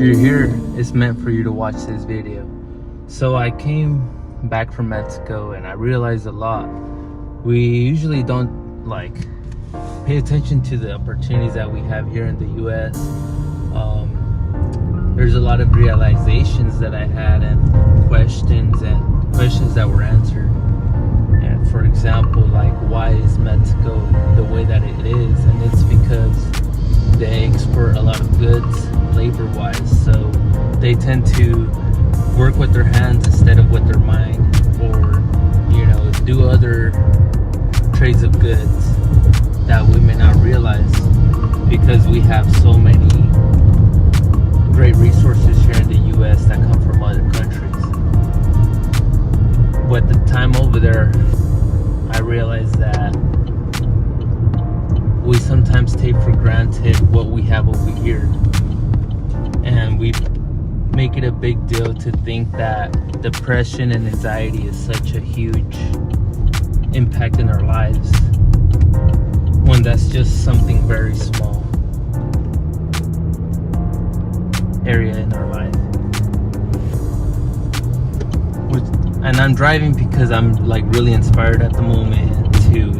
You're here, it's meant for you to watch this video. So I came back from Mexico and I realized a lot. We usually don't pay attention to the opportunities that we have here in the US. There's a lot of realizations that I had and questions that were answered. And for example, why is Mexico the way that it is? And it's because they export a lot of goods labor-wise, so they tend to work with their hands instead of with their mind, or do other trades of goods that we may not realize because we have so many great resources here in the US that come from other countries. But the time over there, I realized that we sometimes take for granted what we have over here, and we make it a big deal to think that depression and anxiety is such a huge impact in our lives, when that's just something very small area in our life. And I'm driving because I'm really inspired at the moment to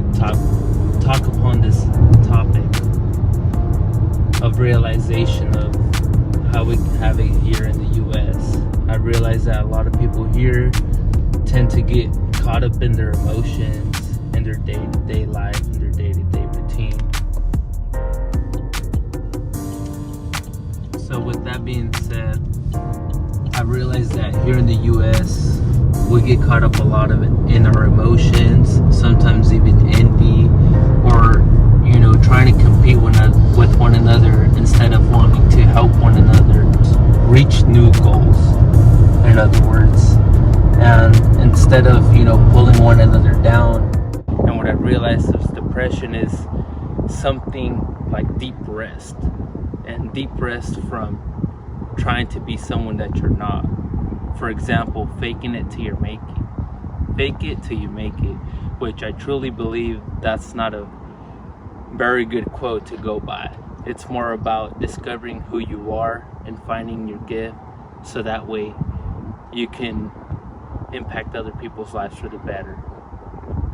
talk upon this topic of realization of how we have it here in the US. I realize that a lot of people here tend to get caught up in their emotions, in their day-to-day life, in their day-to-day routine. So with that being said, I realize that here in the US, we get caught up a lot of it in our emotions, sometimes even envy, or trying to compete with one another instead of wanting to help one another reach new goals, in other words. And instead of pulling one another down. And what I realized is depression is something like deep rest, and deep rest from trying to be someone that you're not. For example, faking it till you're making. Fake it till you make it, which I truly believe that's not a very good quote to go by. It's more about discovering who you are and finding your gift, so that way you can impact other people's lives for the better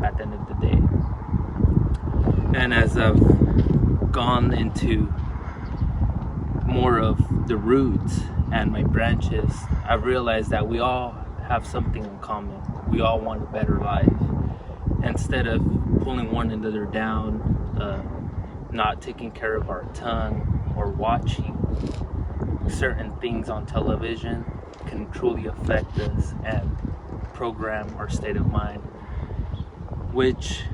at the end of the day. And as I've gone into more of the roots and my branches, I've realized that we all have something in common. We all want a better life. Instead of pulling one another down, not taking care of our tongue, or watching certain things on television can truly affect us and program our state of mind, which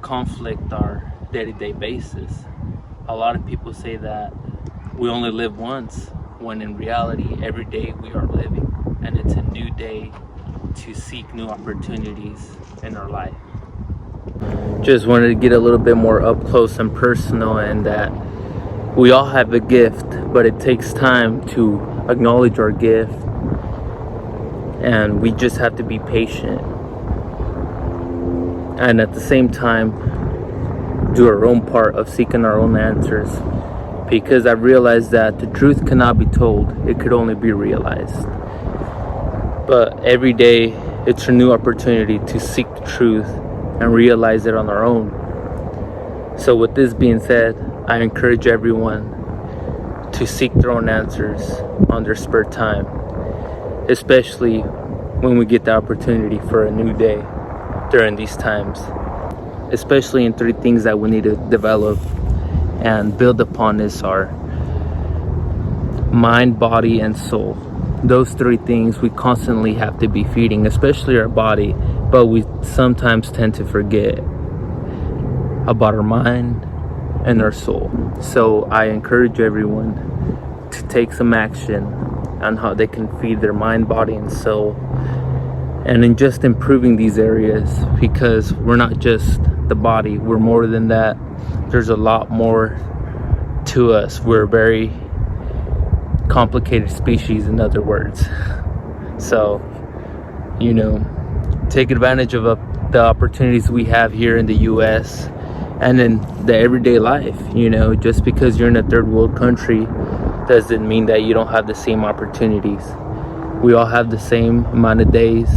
conflict our day-to-day basis. A lot of people say that we only live once, when in reality every day we are living, and it's a new day to seek new opportunities in our life. Just wanted to get a little bit more up close and personal, and that we all have a gift, but it takes time to acknowledge our gift, and we just have to be patient, and at the same time do our own part of seeking our own answers, because I realized that the truth cannot be told, it could only be realized. But every day it's a new opportunity to seek the truth and realize it on our own. So with this being said, I encourage everyone to seek their own answers on their spare time, especially when we get the opportunity for a new day during these times, especially in 3 things that we need to develop and build upon is our mind, body, and soul. Those 3 things we constantly have to be feeding, especially our body, but we sometimes tend to forget about our mind and our soul. So I encourage everyone to take some action on how they can feed their mind, body, and soul, and in just improving these areas, because we're not just the body, we're more than that. There's a lot more to us. We're a very complicated species, in other words. So take advantage of the opportunities we have here in the US and in the everyday life. Just because you're in a third world country doesn't mean that you don't have the same opportunities. We all have the same amount of days,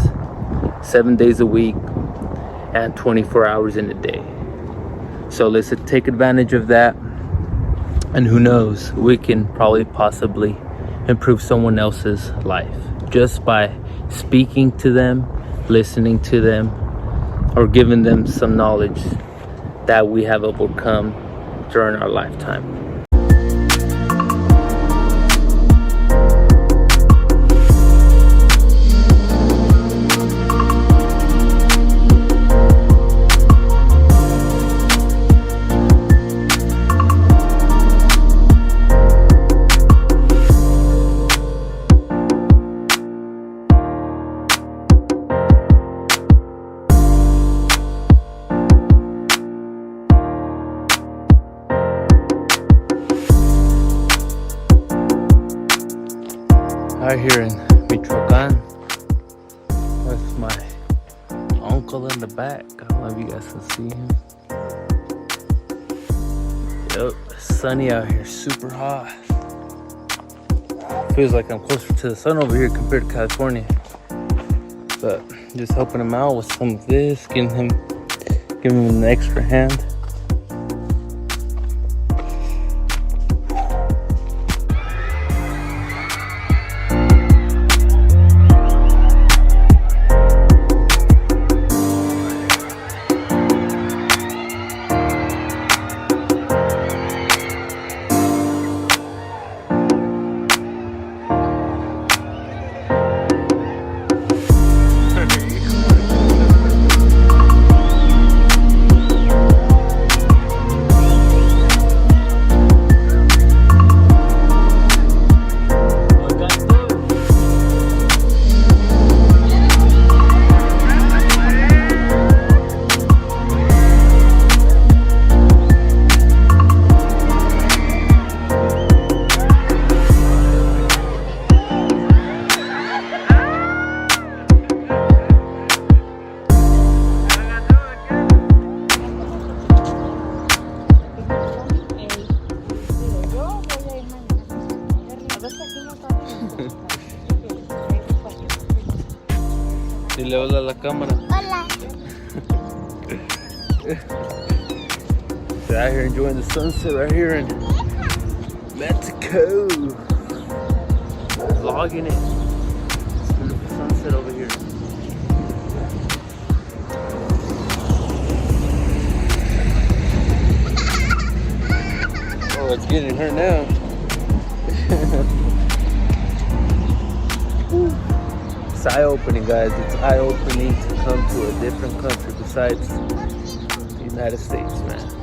7 days a week, and 24 hours in a day. So let's take advantage of that. And who knows, we can probably possibly improve someone else's life just by speaking to them, listening to them, or giving them some knowledge that we have overcome during our lifetime. Out here in Michoacan with my uncle in the back. I don't know if you guys can see him. Yep, it's sunny out here, super hot. Feels like I'm closer to the sun over here compared to California. But just helping him out with some of this, giving him an extra hand. Dile hola a la cámara. Hola. They're out here enjoying the sunset right here in Mexico. Vlogging it. It's a beautiful sunset over here. Oh, it's getting her now. It's eye-opening, guys. It's eye-opening to come to a different country besides the United States, man.